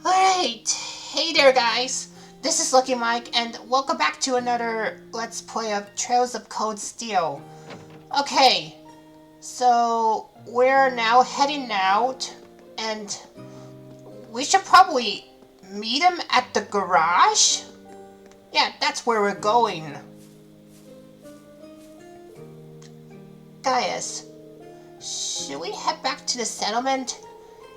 Alright, hey there guys, this is Lucky Mike and welcome back to another Let's Play of Trails of Cold Steel. Okay, so we're now heading out and we should probably meet him at the garage? Yeah, that's where we're going. Gaius, should we head back to the settlement?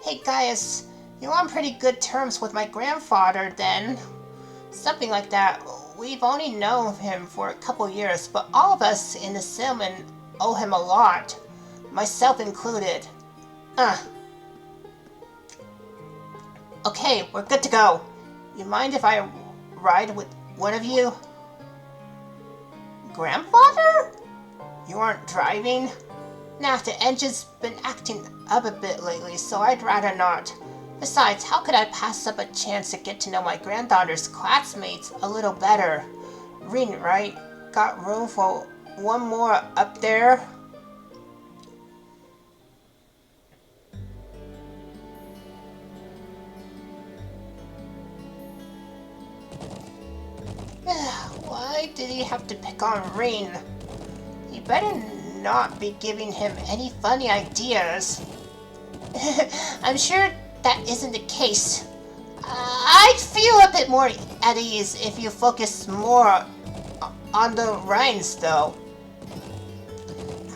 Hey Gaius, you're on pretty good terms with my grandfather then. Something like that. We've only known him for a couple years, but all of us in the settlement owe him a lot. Myself included. Okay, we're good to go. You mind if I ride with one of you? Grandfather? You aren't driving? Nah, the engine's been acting up a bit lately, so I'd rather not. Besides, how could I pass up a chance to get to know my granddaughter's classmates a little better? Rin, right? Got room for one more up there? Why did he have to pick on Rin? You better not be giving him any funny ideas. I'm sure that isn't the case. I'd feel a bit more at ease if you focus more on the Rhines, though.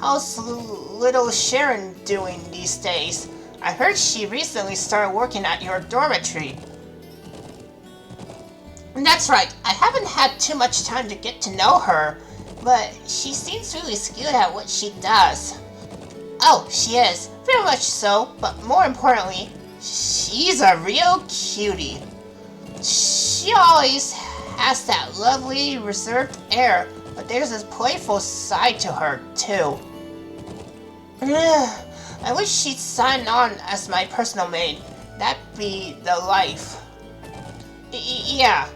How's little Sharon doing these days? I heard she recently started working at your dormitory. That's right, I haven't had too much time to get to know her, but she seems really skilled at what she does. Oh, she is. Very much so, but more importantly, she's a real cutie. She always has that lovely, reserved air, but there's this playful side to her, too. I wish she'd sign on as my personal maid. That'd be the life. Yeah.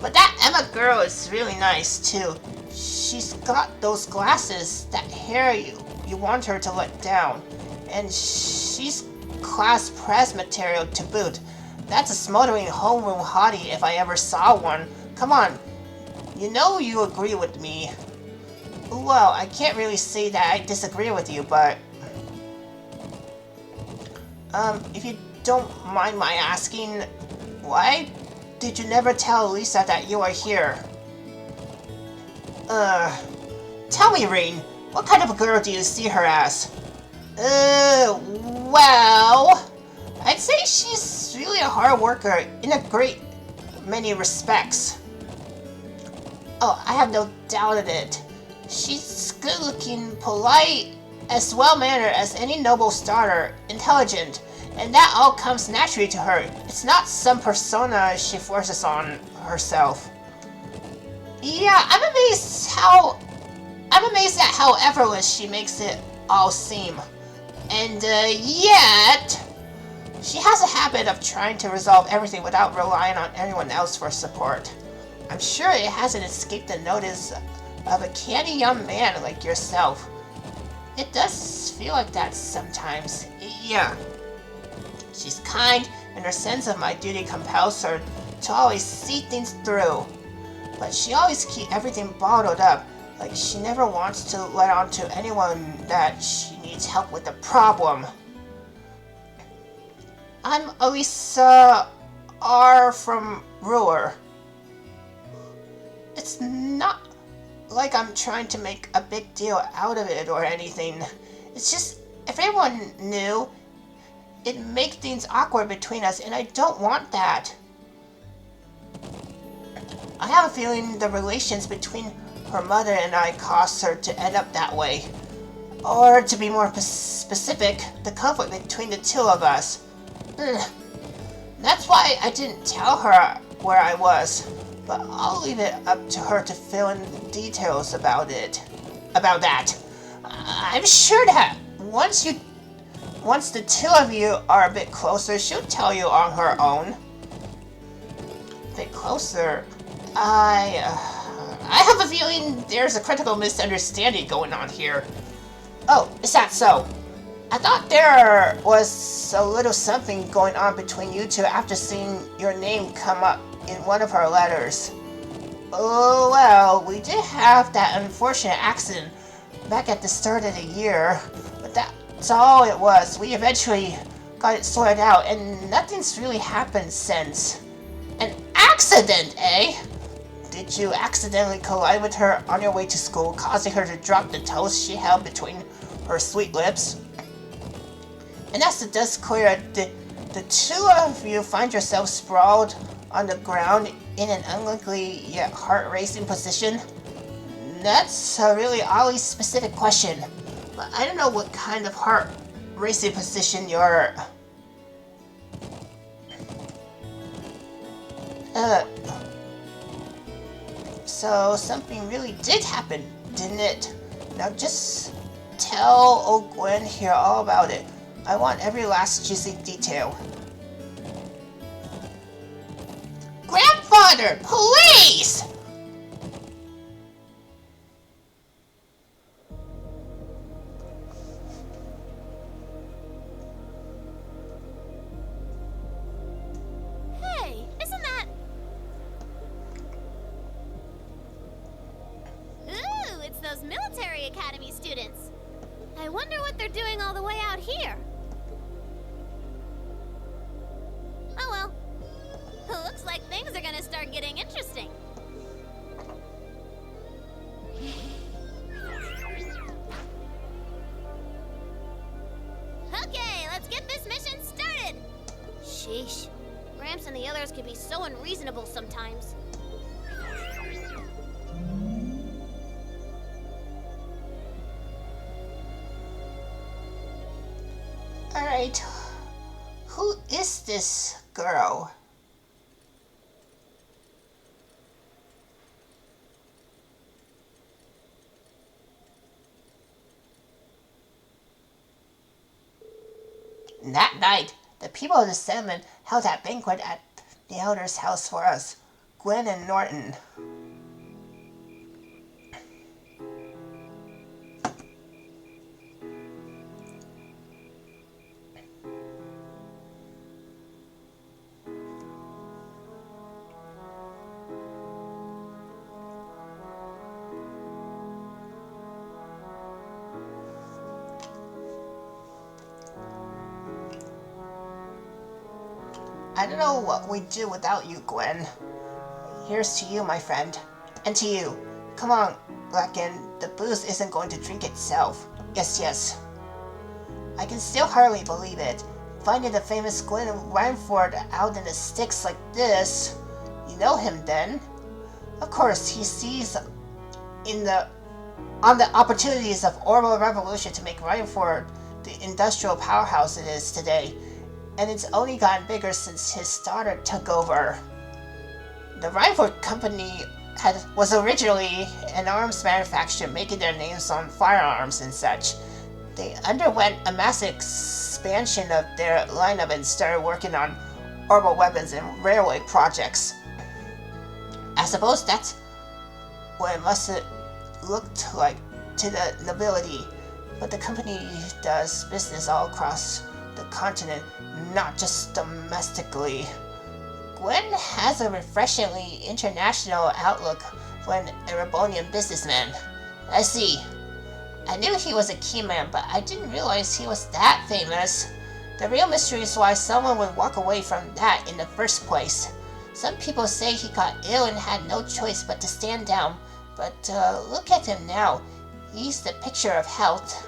But that Emma girl is really nice, too. She's got those glasses, that hair you want her to let down, and she's class press material to boot. That's a smoldering homeroom hottie if I ever saw one. Come on, you know you agree with me. Well, I can't really say that I disagree with you, but if you don't mind my asking, why did you never tell Alisa that you are here? Tell me, Rain, what kind of a girl do you see her as? Well, I'd say she's really a hard worker in a great many respects. Oh, I have no doubt of it. She's good-looking, polite, as well-mannered as any noble starter, intelligent, and that all comes naturally to her. It's not some persona she forces on herself. Yeah, I'm amazed at how effortless she makes it all seem. And yet, she has a habit of trying to resolve everything without relying on anyone else for support. I'm sure it hasn't escaped the notice of a canny young man like yourself. It does feel like that sometimes. Yeah. She's kind, and her sense of my duty compels her to always see things through. But she always keeps everything bottled up, like she never wants to let on to anyone that she needs help with a problem. I'm Alisa R. from Ruhr. It's not like I'm trying to make a big deal out of it or anything. It's just, if everyone knew, it'd make things awkward between us, and I don't want that. I have a feeling the relations between her mother and I caused her to end up that way. Or, to be more specific, the conflict between the two of us. That's why I didn't tell her where I was, but I'll leave it up to her to fill in the details about that. I'm sure that once the two of you are a bit closer, she'll tell you on her own. A bit closer? I have a feeling there's a critical misunderstanding going on here. Oh, is that so? I thought there was a little something going on between you two after seeing your name come up in one of her letters. Oh, well, we did have that unfortunate accident back at the start of the year, but that's all it was. We eventually got it sorted out, and nothing's really happened since. An accident, eh? Did you accidentally collide with her on your way to school, causing her to drop the toast she held between her sweet lips? And as the dust cleared, the two of you find yourselves sprawled on the ground in an unlikely yet heart-racing position? That's a really oddly specific question, but I don't know what kind of heart-racing position you're... So something really did happen, didn't it? Now just tell old Gwen here all about it. I want every last juicy detail. Grandfather, please! Hey, isn't that... Ooh, it's those military academy students. I wonder what they're doing all the way out here. Oh well. Looks like things are gonna start getting interesting. Okay, let's get this mission started! Sheesh. Gramps and the others can be so unreasonable sometimes. Alright, who is this girl? That night, the people of the settlement held a banquet at the elder's house for us, Gwen and Norton. I don't know what we'd do without you, Gwen. Here's to you, my friend. And to you. Come on, Blacken. The booze isn't going to drink itself. Yes, yes. I can still hardly believe it. Finding the famous Gwen Rhineford out in the sticks like this. You know him, then? Of course, he sees on the opportunities of Orbital Revolution to make Rhineford the industrial powerhouse it is today. And it's only gotten bigger since his daughter took over. The Rhineford Company was originally an arms manufacturer making their names on firearms and such. They underwent a massive expansion of their lineup and started working on orbital weapons and railway projects. I suppose that's what it must have looked like to the nobility, but the company does business all across the continent, not just domestically. Gwen has a refreshingly international outlook for an Erebonian businessman. I see. I knew he was a key man, but I didn't realize he was that famous. The real mystery is why someone would walk away from that in the first place. Some people say he got ill and had no choice but to stand down, but look at him now. He's the picture of health.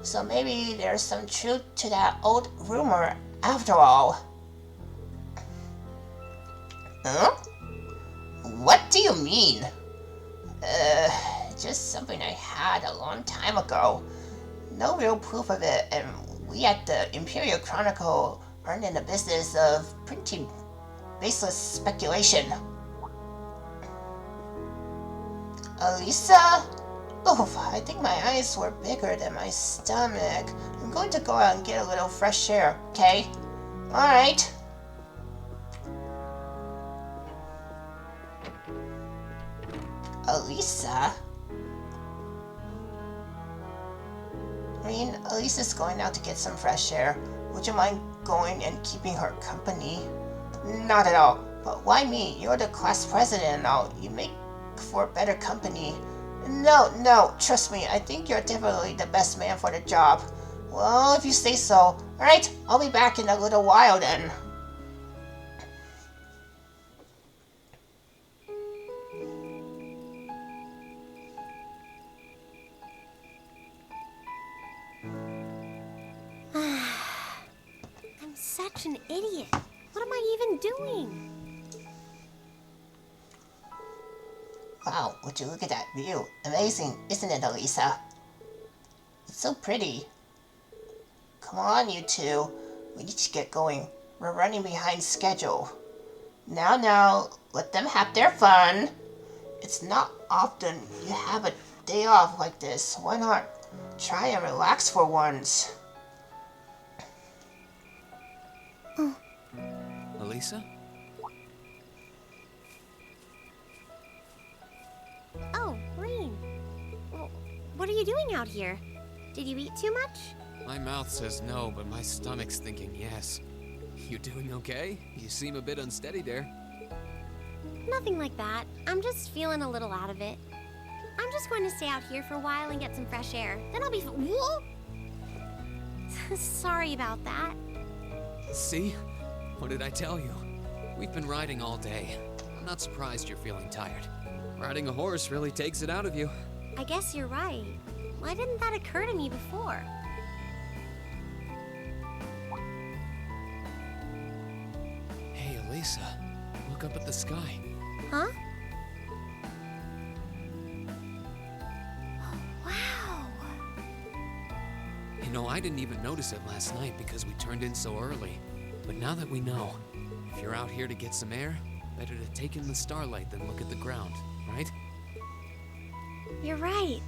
So maybe there's some truth to that old rumor after all. Huh? What do you mean? Just something I had a long time ago. No real proof of it, and we at the Imperial Chronicle aren't in the business of printing baseless speculation. Alisa? Oof, I think my eyes were bigger than my stomach. I'm going to go out and get a little fresh air, okay? Alright. Alisa? Elisa's going out to get some fresh air. Would you mind going and keeping her company? Not at all. But why me? You're the class president and all. You make for better company. No, trust me. I think you're definitely the best man for the job. Well, if you say so. Alright, I'll be back in a little while then. I'm such an idiot. What am I even doing? Wow, would you look at that view? Amazing, isn't it, Alisa? It's so pretty. Come on, you two. We need to get going. We're running behind schedule. Now, let them have their fun. It's not often you have a day off like this. Why not try and relax for once? Alisa? Oh, Rean. Well, what are you doing out here? Did you eat too much? My mouth says no, but my stomach's thinking yes. You doing okay? You seem a bit unsteady there. Nothing like that. I'm just feeling a little out of it. I'm just going to stay out here for a while and get some fresh air. Then I'll be Whoa! Sorry about that. See? What did I tell you? We've been riding all day. I'm not surprised you're feeling tired. Riding a horse really takes it out of you. I guess you're right. Why didn't that occur to me before? Hey, Alisa. Look up at the sky. Huh? Oh, wow. You know, I didn't even notice it last night because we turned in so early. But now that we know, if you're out here to get some air, better to take in the starlight than look at the ground, right? You're right.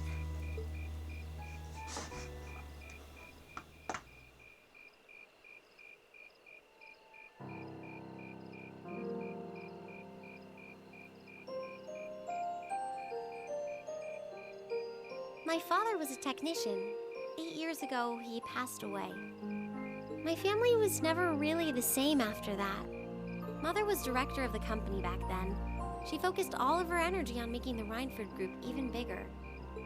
My father was a technician. 8 years ago, he passed away. My family was never really the same after that. Mother was director of the company back then. She focused all of her energy on making the Rhineford Group even bigger.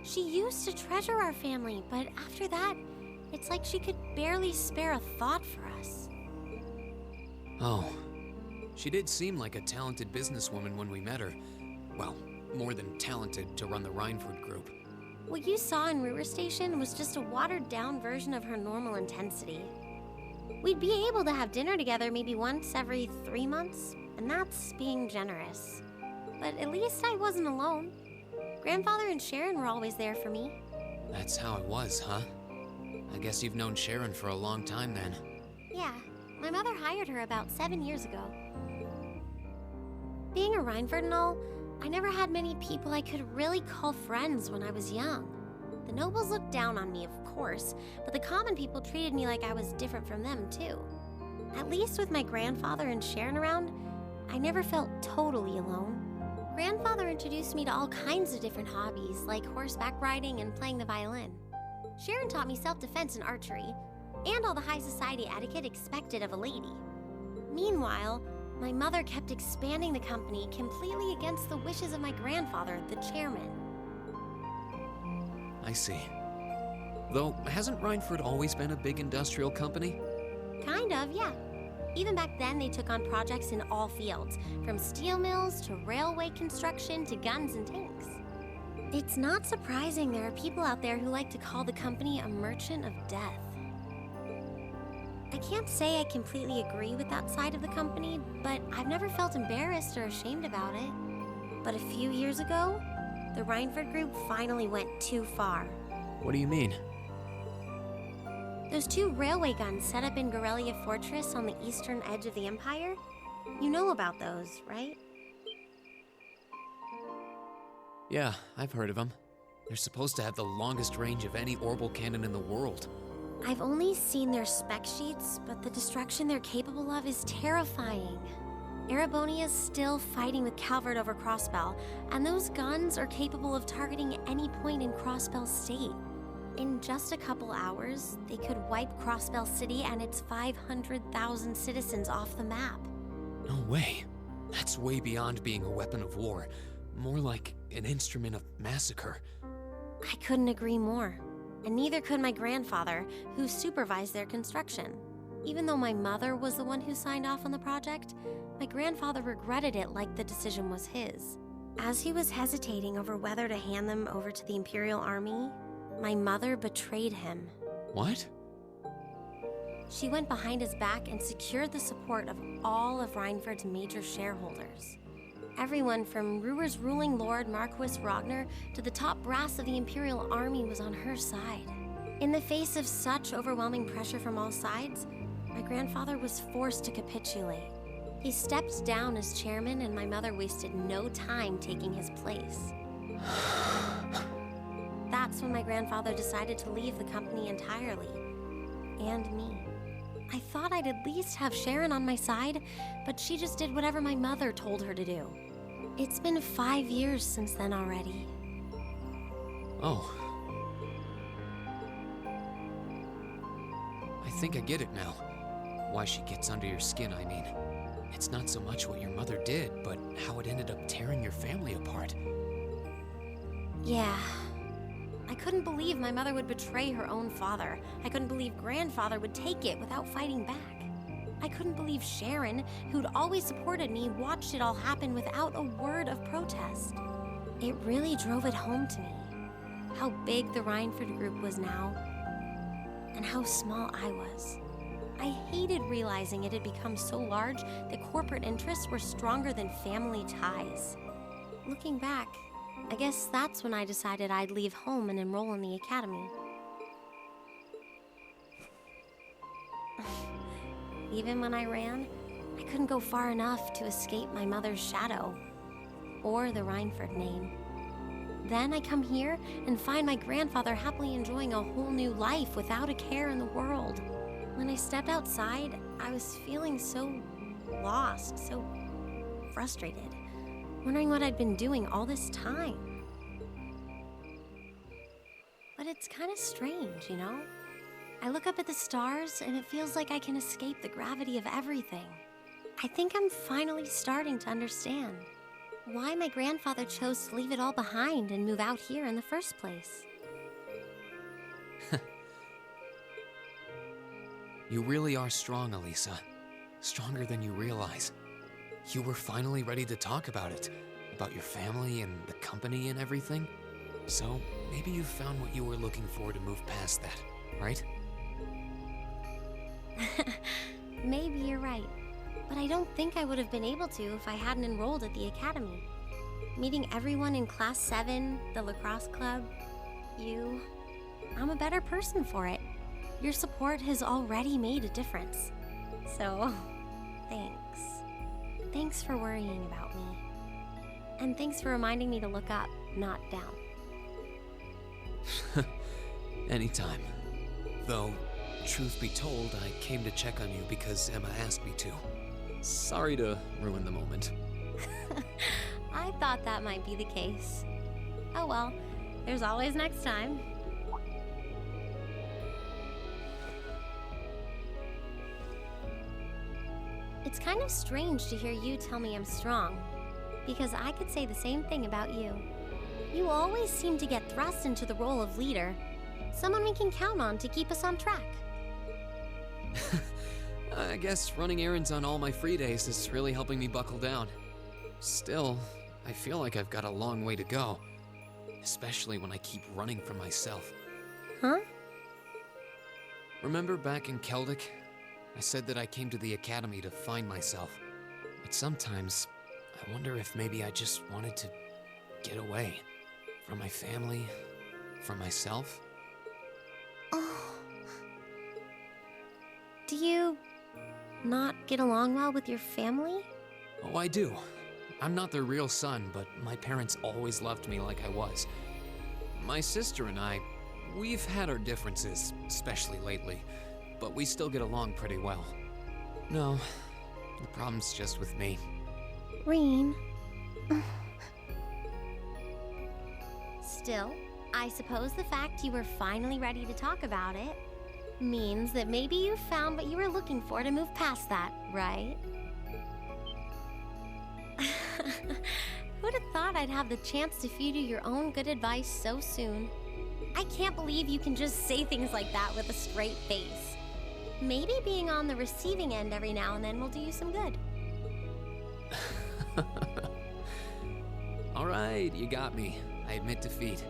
She used to treasure our family, but after that, it's like she could barely spare a thought for us. Oh. She did seem like a talented businesswoman when we met her. Well, more than talented to run the Rhineford Group. What you saw in Ruhr Station was just a watered-down version of her normal intensity. We'd be able to have dinner together maybe once every 3 months, and that's being generous. But at least I wasn't alone. Grandfather and Sharon were always there for me. That's how it was, huh? I guess you've known Sharon for a long time then. Yeah, my mother hired her about 7 years ago. Being a Rhineford and all, I never had many people I could really call friends when I was young. The nobles looked down on me, of course, but the common people treated me like I was different from them, too. At least with my grandfather and Sharon around, I never felt totally alone. Grandfather introduced me to all kinds of different hobbies, like horseback riding and playing the violin. Sharon taught me self-defense and archery, and all the high society etiquette expected of a lady. Meanwhile, my mother kept expanding the company completely against the wishes of my grandfather, the chairman. I see. Though, hasn't Rhineford always been a big industrial company? Kind of, yeah. Even back then, they took on projects in all fields, from steel mills to railway construction to guns and tanks. It's not surprising there are people out there who like to call the company a merchant of death. I can't say I completely agree with that side of the company, but I've never felt embarrassed or ashamed about it. But a few years ago, the Rhineford Group finally went too far. What do you mean? Those 2 railway guns set up in Gorelia Fortress on the eastern edge of the Empire? You know about those, right? Yeah, I've heard of them. They're supposed to have the longest range of any orbital cannon in the world. I've only seen their spec sheets, but the destruction they're capable of is terrifying. Erebonia's still fighting with Calvert over Crossbell, and those guns are capable of targeting any point in Crossbell State. In just a couple hours, they could wipe Crossbell City and its 500,000 citizens off the map. No way. That's way beyond being a weapon of war. More like an instrument of massacre. I couldn't agree more. And neither could my grandfather, who supervised their construction. Even though my mother was the one who signed off on the project, my grandfather regretted it like the decision was his. As he was hesitating over whether to hand them over to the Imperial Army, my mother betrayed him. What? She went behind his back and secured the support of all of Rhineford's major shareholders. Everyone from Ruhr's ruling lord Marquis Ragnar to the top brass of the Imperial Army was on her side. In the face of such overwhelming pressure from all sides, my grandfather was forced to capitulate. He stepped down as chairman, and my mother wasted no time taking his place. That's when my grandfather decided to leave the company entirely. And me. I thought I'd at least have Sharon on my side, but she just did whatever my mother told her to do. It's been 5 years since then already. Oh. I think I get it now. Why she gets under your skin, I mean. It's not so much what your mother did, but how it ended up tearing your family apart. Yeah. I couldn't believe my mother would betray her own father. I couldn't believe grandfather would take it without fighting back. I couldn't believe Sharon, who'd always supported me, watched it all happen without a word of protest. It really drove it home to me. How big the Rhineford group was now, and how small I was. I hated realizing it had become so large that corporate interests were stronger than family ties. Looking back, I guess that's when I decided I'd leave home and enroll in the academy. Even when I ran, I couldn't go far enough to escape my mother's shadow, or the Rhineford name. Then I come here and find my grandfather happily enjoying a whole new life without a care in the world. When I stepped outside, I was feeling so lost, so frustrated, wondering what I'd been doing all this time. But it's kind of strange, you know? I look up at the stars and it feels like I can escape the gravity of everything. I think I'm finally starting to understand why my grandfather chose to leave it all behind and move out here in the first place. You really are strong, Alisa. Stronger than you realize. You were finally ready to talk about it. About your family and the company and everything. So, maybe you found what you were looking for to move past that, right? Maybe you're right. But I don't think I would have been able to if I hadn't enrolled at the academy. Meeting everyone in Class 7, the lacrosse club, you... I'm a better person for it. Your support has already made a difference. So, thanks. Thanks for worrying about me. And thanks for reminding me to look up, not down. Anytime. Though, truth be told, I came to check on you because Emma asked me to. Sorry to ruin the moment. I thought that might be the case. Oh well, there's always next time. It's kind of strange to hear you tell me I'm strong, because I could say the same thing about you. You always seem to get thrust into the role of leader, someone we can count on to keep us on track. I guess running errands on all my free days is really helping me buckle down. Still, I feel like I've got a long way to go, especially when I keep running from myself. Huh? Remember back in Keldic? I said that I came to the academy to find myself. But sometimes, I wonder if maybe I just wanted to get away. From my family, from myself. Oh. Do you not get along well with your family? Oh, I do. I'm not their real son, but my parents always loved me like I was. My sister and I, we've had our differences, especially lately, but we still get along pretty well. No, the problem's just with me. Reen. Still, I suppose the fact you were finally ready to talk about it means that maybe you found what you were looking for to move past that, right? Who'd have thought I'd have the chance to feed you your own good advice so soon? I can't believe you can just say things like that with a straight face. Maybe being on the receiving end every now and then will do you some good. Alright, you got me. I admit defeat.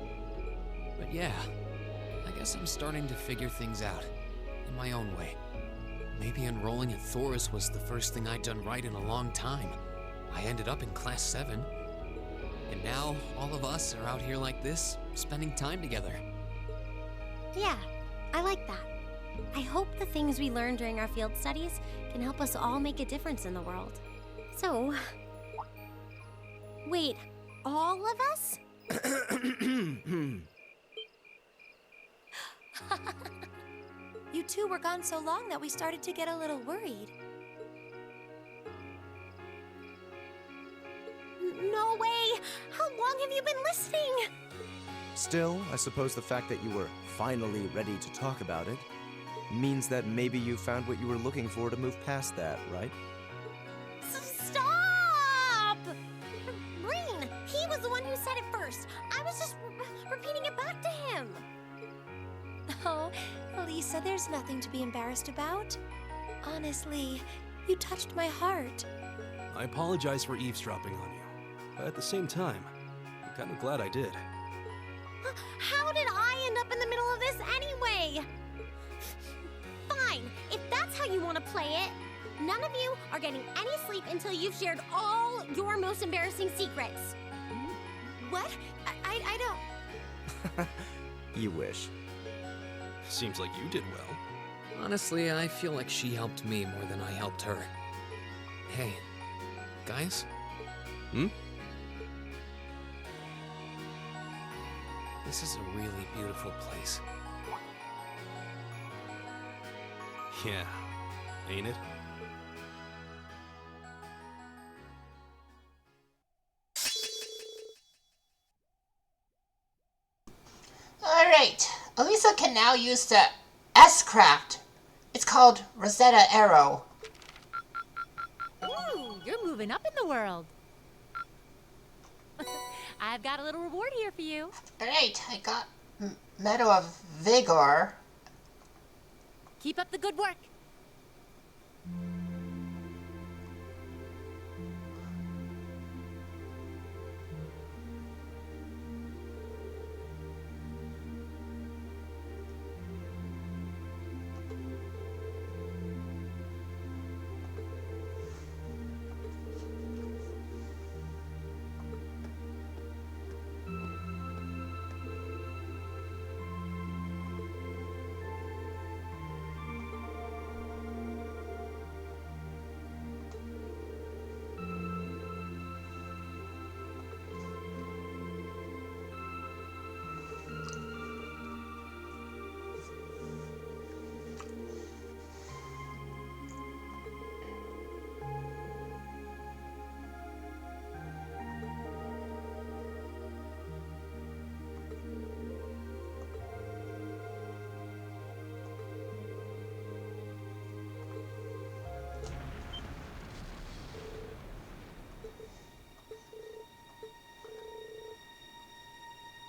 But yeah, I guess I'm starting to figure things out. In my own way. Maybe enrolling at Thoris was the first thing I'd done right in a long time. I ended up in Class 7. And now, all of us are out here like this, spending time together. Yeah, I like that. I hope the things we learned during our field studies can help us all make a difference in the world. So... Wait, all of us? You two were gone so long that we started to get a little worried. No way! How long have you been listening? Still, I suppose the fact that you were finally ready to talk about it means that maybe you found what you were looking for to move past that, right? Stop! Breen, he was the one who said it first. I was just repeating it back to him. Oh, Alisa, there's nothing to be embarrassed about. Honestly, you touched my heart. I apologize for eavesdropping on you, but at the same time, I'm kind of glad I did. How did I end up in the middle of this anyway? Fine, if that's how you want to play it. None of you are getting any sleep until you've shared all your most embarrassing secrets. What? I don't... You wish. Seems like you did well. Honestly, I feel like she helped me more than I helped her. Hey, guys? Hmm? This is a really beautiful place. Yeah, ain't it? Alright, Alisa can now use the S-Craft. It's called Rosetta Arrow. Ooh, you're moving up in the world. I've got a little reward here for you. Alright, I got Medal of Vigor. Keep up the good work.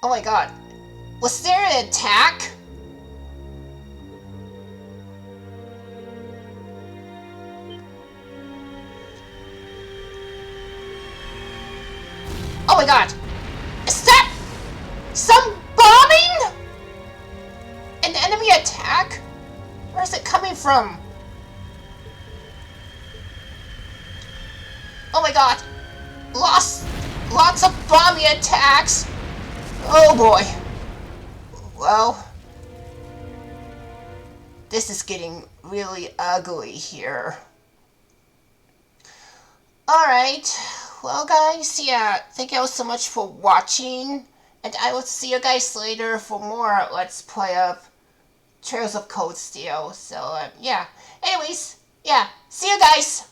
Oh my god. Was there an attack? Oh my god. Is that some bombing? An enemy attack? Where is it coming from? Oh my god. Lots of bombing attacks. Oh boy. Well, this is getting really ugly here. Alright. Well guys, yeah, thank you all so much for watching. And I will see you guys later for more Let's Play of Trails of Cold Steel. So, yeah. Anyways, yeah, see you guys.